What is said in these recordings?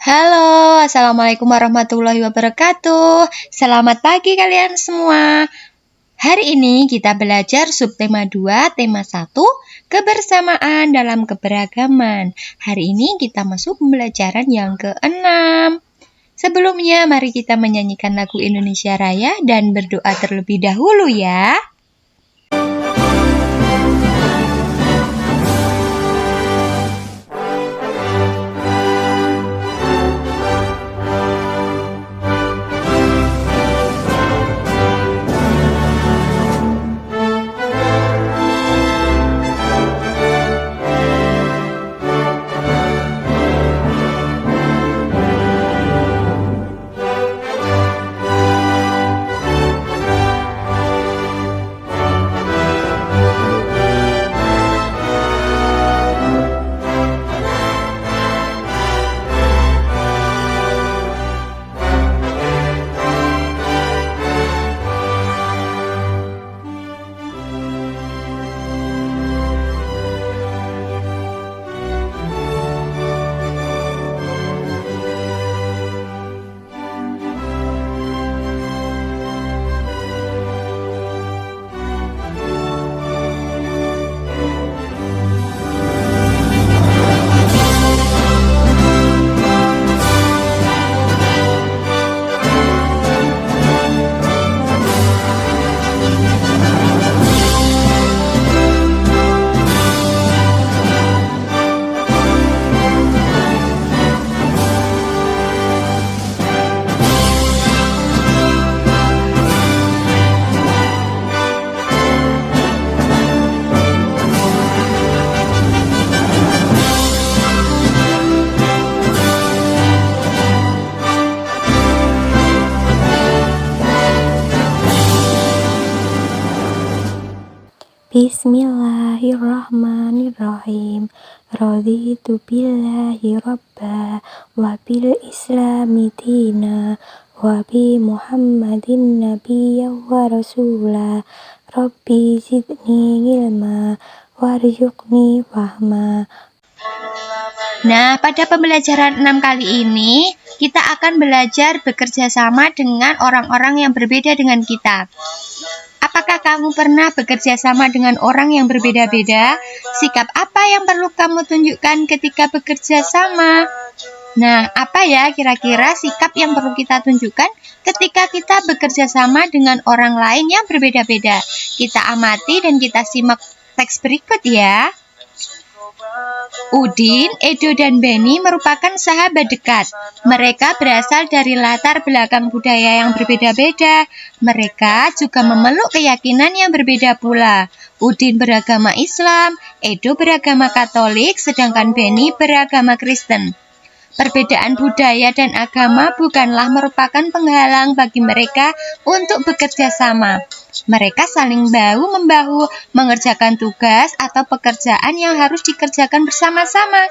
Halo, Assalamualaikum warahmatullahi wabarakatuh. Selamat pagi kalian semua. Hari ini kita belajar subtema 2, tema 1, kebersamaan dalam keberagaman. Hari ini kita masuk pembelajaran yang ke-6. Sebelumnya, mari kita menyanyikan lagu Indonesia Raya dan berdoa terlebih dahulu ya. Bismillahirrahmanirrahim. Raditu billahi rabba wa bil islami dina wa bi Muhammadin nabiyya wa rasula. Rabbi zidni ilma warzuqni fahma. Nah, pada pembelajaran 6 kali ini, kita akan belajar bekerja sama dengan orang-orang yang berbeda dengan kita. Apakah kamu pernah bekerja sama dengan orang yang berbeda-beda? Sikap apa yang perlu kamu tunjukkan ketika bekerja sama? Nah, apa ya kira-kira sikap yang perlu kita tunjukkan ketika kita bekerja sama dengan orang lain yang berbeda-beda? Kita amati dan kita simak teks berikut ya. Udin, Edo, dan Benny merupakan sahabat dekat. Mereka berasal dari latar belakang budaya yang berbeda-beda. Mereka juga memeluk keyakinan yang berbeda pula. Udin beragama Islam, Edo beragama Katolik, sedangkan Benny beragama Kristen. Perbedaan budaya dan agama bukanlah merupakan penghalang bagi mereka untuk bekerja sama. Mereka saling bahu-membahu mengerjakan tugas atau pekerjaan yang harus dikerjakan bersama-sama.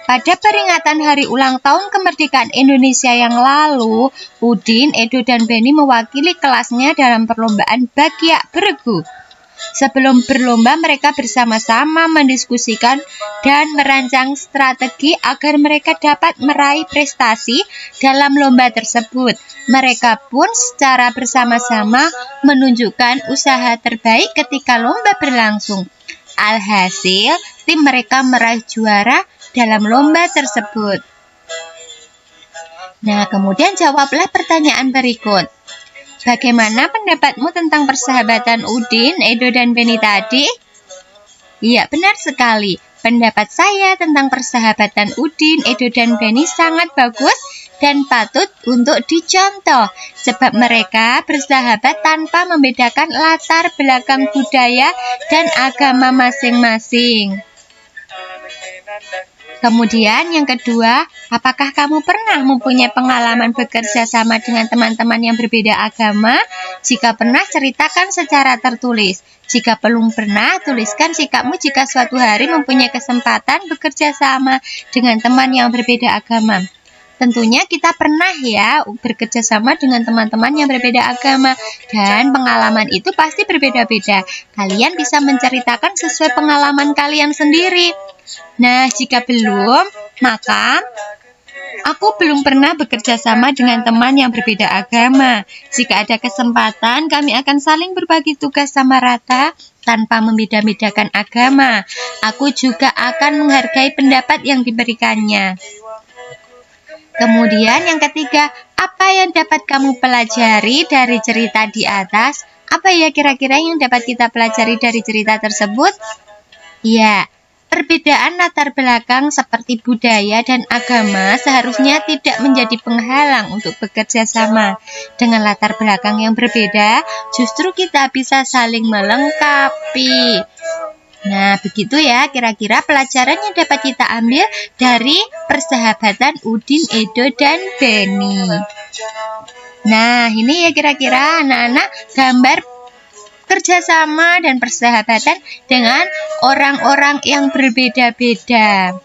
Pada peringatan hari ulang tahun kemerdekaan Indonesia yang lalu, Udin, Edo, dan Benny mewakili kelasnya dalam perlombaan Bagyak Beregu. Sebelum berlomba, mereka bersama-sama mendiskusikan dan merancang strategi agar mereka dapat meraih prestasi dalam lomba tersebut. Mereka pun secara bersama-sama menunjukkan usaha terbaik ketika lomba berlangsung. Alhasil, tim mereka meraih juara dalam lomba tersebut. Nah, kemudian jawablah pertanyaan berikut. Bagaimana pendapatmu tentang persahabatan Udin, Edo, dan Benny tadi? Iya, benar sekali. Pendapat saya tentang persahabatan Udin, Edo, dan Benny sangat bagus dan patut untuk dicontoh. Sebab mereka bersahabat tanpa membedakan latar belakang budaya dan agama masing-masing. Kemudian yang kedua, apakah kamu pernah mempunyai pengalaman bekerja sama dengan teman-teman yang berbeda agama? Jika pernah, ceritakan secara tertulis. Jika belum pernah, tuliskan sikapmu jika suatu hari mempunyai kesempatan bekerja sama dengan teman yang berbeda agama. Tentunya kita pernah ya bekerja sama dengan teman-teman yang berbeda agama, dan pengalaman itu pasti berbeda-beda. Kalian bisa menceritakan sesuai pengalaman kalian sendiri. Nah, jika belum, maka Aku belum pernah bekerja sama dengan teman yang berbeda agama. Jika ada kesempatan, kami akan saling berbagi tugas sama rata tanpa membeda-bedakan agama. Aku juga akan menghargai pendapat yang diberikannya. Kemudian yang ketiga, apa yang dapat kamu pelajari dari cerita di atas? Apa ya kira-kira yang dapat kita pelajari dari cerita tersebut? Ya, perbedaan latar belakang seperti budaya dan agama seharusnya tidak menjadi penghalang untuk bekerja sama. Dengan latar belakang yang berbeda, justru kita bisa saling melengkapi. Nah, begitu ya kira-kira pelajaran yang dapat kita ambil dari persahabatan Udin, Edo, dan Beni. Nah, ini ya kira-kira anak-anak gambar kerjasama dan persahabatan dengan orang-orang yang berbeda-beda.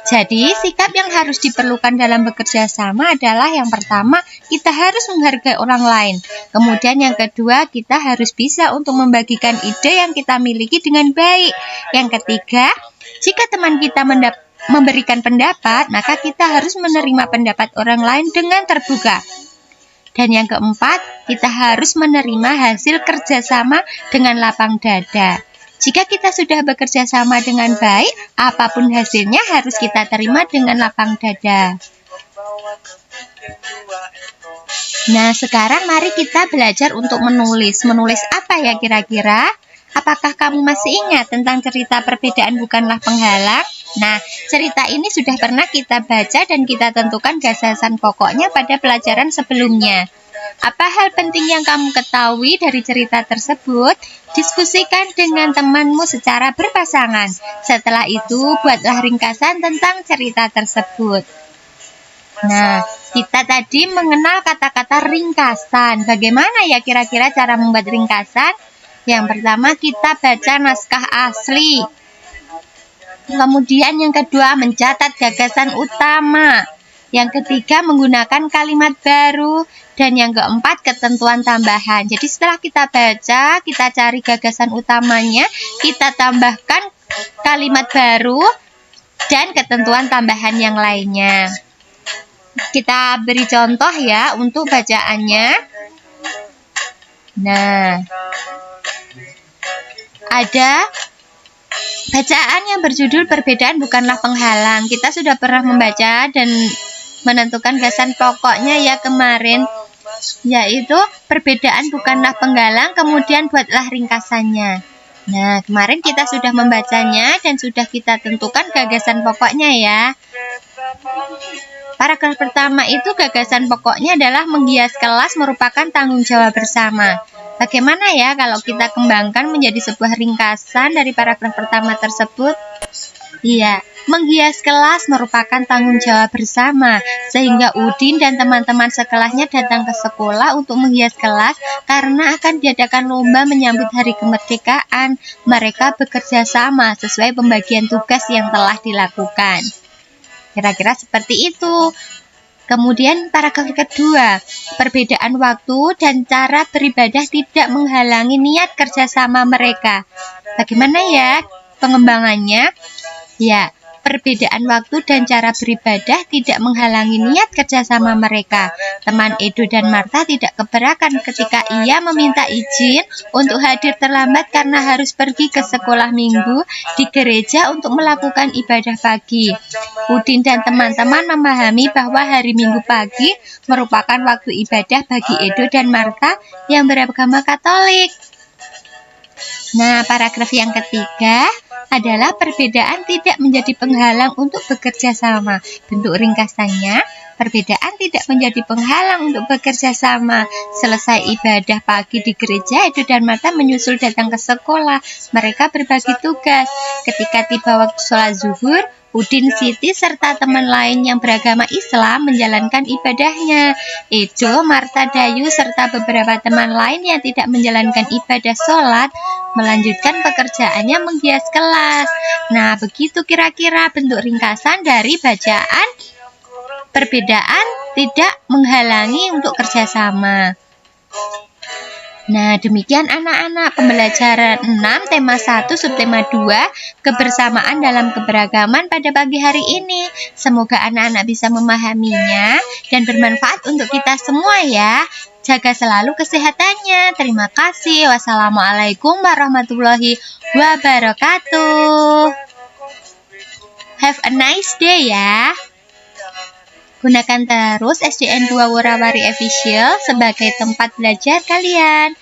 Jadi, sikap yang harus diperlukan dalam bekerja sama adalah yang pertama, kita harus menghargai orang lain. Kemudian yang kedua, kita harus bisa untuk membagikan ide yang kita miliki dengan baik. Yang ketiga, jika teman kita memberikan pendapat, maka kita harus menerima pendapat orang lain dengan terbuka. Dan yang keempat, kita harus menerima hasil kerjasama dengan lapang dada. Jika kita sudah bekerja sama dengan baik, apapun hasilnya harus kita terima dengan lapang dada. Nah, sekarang mari kita belajar untuk menulis. Menulis apa ya kira-kira? Apakah kamu masih ingat tentang cerita perbedaan bukanlah penghalang? Nah, cerita ini sudah pernah kita baca dan kita tentukan gagasan pokoknya pada pelajaran sebelumnya. Apa hal penting yang kamu ketahui dari cerita tersebut? Diskusikan dengan temanmu secara berpasangan. Setelah itu, buatlah ringkasan tentang cerita tersebut. Nah, kita tadi mengenal kata-kata ringkasan. Bagaimana ya kira-kira cara membuat ringkasan? Yang pertama, kita baca naskah asli. Kemudian yang kedua, mencatat gagasan utama. Yang ketiga, menggunakan kalimat baru. Dan yang keempat, ketentuan tambahan. Jadi setelah kita baca, kita cari gagasan utamanya, kita tambahkan kalimat baru dan ketentuan tambahan yang lainnya. Kita beri contoh ya untuk bacaannya. Nah, ada bacaan yang berjudul perbedaan bukanlah penghalang. Kita sudah pernah membaca dan menentukan gagasan pokoknya ya kemarin, yaitu perbedaan bukanlah penghalang, kemudian buatlah ringkasannya. Nah, kemarin kita sudah membacanya dan sudah kita tentukan gagasan pokoknya ya. Paragraf pertama itu gagasan pokoknya adalah menghias kelas merupakan tanggung jawab bersama. Bagaimana ya kalau kita kembangkan menjadi sebuah ringkasan dari paragraf pertama tersebut? Iya, menghias kelas merupakan tanggung jawab bersama, sehingga Udin dan teman-teman sekelahnya datang ke sekolah untuk menghias kelas karena akan diadakan lomba menyambut hari kemerdekaan. Mereka bekerja sama sesuai pembagian tugas yang telah dilakukan. Kira-kira seperti itu. Kemudian paragraf kedua, perbedaan waktu dan cara beribadah tidak menghalangi niat kerjasama mereka. Bagaimana ya pengembangannya? Ya, perbedaan waktu dan cara beribadah tidak menghalangi niat kerjasama mereka. Teman Edo dan Martha tidak keberatan ketika ia meminta izin untuk hadir terlambat karena harus pergi ke sekolah minggu di gereja untuk melakukan ibadah pagi. Udin dan teman-teman memahami bahwa hari Minggu pagi merupakan waktu ibadah bagi Edo dan Martha yang beragama Katolik. Nah, paragraf yang ketiga adalah perbedaan tidak menjadi penghalang untuk bekerja sama. Bentuk ringkasannya, perbedaan tidak menjadi penghalang untuk bekerja sama. Selesai ibadah pagi di gereja, Edo dan Martha menyusul datang ke sekolah. Mereka berbagi tugas. Ketika tiba waktu sholat zuhur, Udin, Siti, serta teman lain yang beragama Islam menjalankan ibadahnya. Edo, Martha, Dayu, serta beberapa teman lain yang tidak menjalankan ibadah sholat melanjutkan pekerjaannya menghias kelas. Nah, begitu kira-kira bentuk ringkasan dari bacaan perbedaan tidak menghalangi untuk kerjasama. Nah, demikian anak-anak pembelajaran 6 tema 1 subtema 2 kebersamaan dalam keberagaman pada pagi hari ini. Semoga anak-anak bisa memahaminya dan bermanfaat untuk kita semua ya. Jaga selalu kesehatannya. Terima kasih. Wassalamualaikum warahmatullahi wabarakatuh. Have a nice day ya. Gunakan terus SDN 2 Worawari Official sebagai tempat belajar kalian.